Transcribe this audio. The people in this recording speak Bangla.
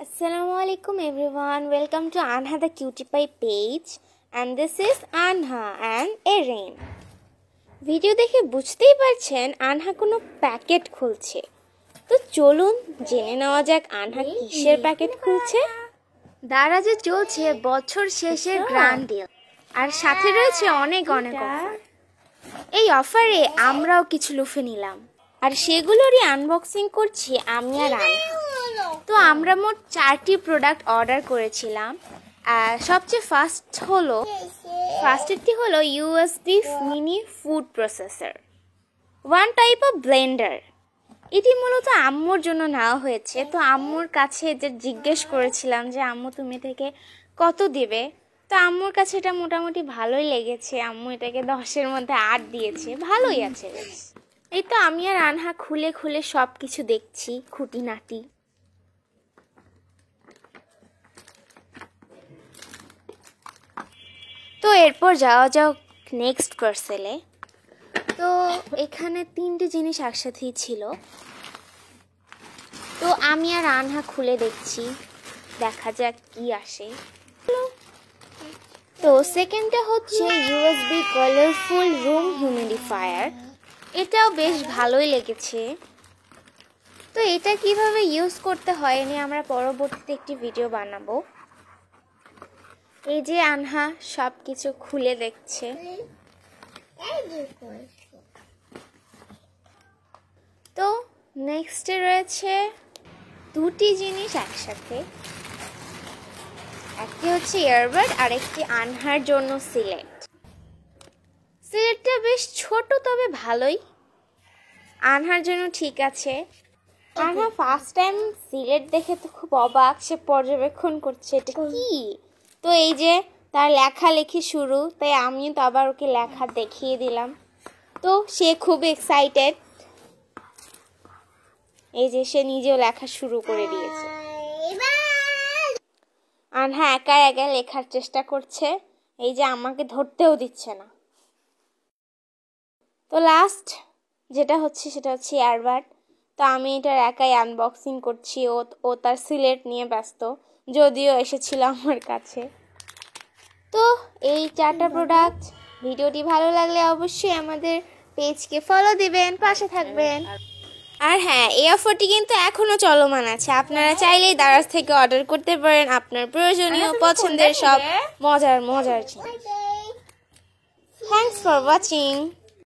Assalamualaikum everyone, welcome to Anha the Cutie Pie page and this is Anha and Erin. Video দেখে বুঝতেই পারছেন আনহা কোনো প্যাকেট খুলছে। তো চলুন জেনে নেওয়া যাক আনহা কিসের প্যাকেট খুলছে। দারাজে চলছে বছর শেষের গ্র্যান্ড ডিল আর সাথে রয়েছে অনেক অফার। এই অফারে আমরাও কিছু লুফে নিলাম আর সেগুলোরই আনবক্সিং করছি আমি আর আনহা। তো আমরা মোট 4টি প্রোডাক্ট অর্ডার করেছিলাম। সবচেয়ে ফার্স্টেরটি হলো USB mini food processor, one type of Blender. এটি মূলত আম্মুর জন্য নেওয়া হয়েছে। তো আম্মুর কাছে যে জিজ্ঞেস করেছিলাম যে আম্মু তুমি থেকে কত দিবে, তো আম্মুর কাছে এটা মোটামুটি ভালোই লেগেছে। আম্মু এটাকে 10-এর মধ্যে 8 দিয়েছে, ভালোই আছে। এই তো আমি আর আনহা খুলে খুলে সব কিছু দেখছি খুঁটিনাটি। তো এরপর যাওয়া যাক নেক্সট পার্সেলে। তো এখানে 3টে জিনিস একসাথেই ছিল। তো আমি আর আনহা খুলে দেখছি, দেখা যাক কি আসে। তো সেকেন্ডটা হচ্ছে USB কালারফুল রুম হিউমিডিফায়ার। এটাও বেশ ভালোই লেগেছে। তো এটা কিভাবে ইউজ করতে হয় নিয়ে আমরা পরবর্তীতে একটি ভিডিও বানাবো। এই যে আনহা সব কিছু খুলে দেখছে। তো নেক্সটে রয়েছে 2টি জিনিস একসাথে, একটি হচ্ছে ইয়ারবাড আর একটি আনহার জন্য সিলেটটা বেশ ছোট তবে ভালোই, আনহার জন্য ঠিক আছে। আনহা ফার্স্ট টাইম সিলেট দেখে তো খুব অবাক, সে পর্যবেক্ষণ করছে এটা কি। তো এই যে তার লেখালেখি শুরু, তাই আমিও তো আবার ওকে লেখা দেখিয়ে দিলাম। তো সে খুব এক্সাইটেড, এই যে সে নিজেও লেখা শুরু করে দিয়েছে। আনহা একা একা লেখার চেষ্টা করছে, এই যে আমাকে ধরতেও দিচ্ছে না। তো লাস্ট যেটা হচ্ছে সেটা হচ্ছে ইয়ারবাড। তো আমি এটার একাই আনবক্সিং করছি, ও তার সিলেট নিয়ে ব্যস্ত, যদিও এসেছিল আমার কাছে। তো এই 4টা প্রোডাক্ট। ভিডিওটি ভালো লাগলে অবশ্যই আমাদের পেজকে ফলো দিবেন, পাশে থাকবেন। আর হ্যাঁ, এই অফারটি কিন্তু এখনো চলমান আছে। আপনারা চাইলেই দারাজ থেকে অর্ডার করতে পারেন আপনার প্রয়োজনীয় পছন্দের সব মজার জিনিস। Thanks for watching.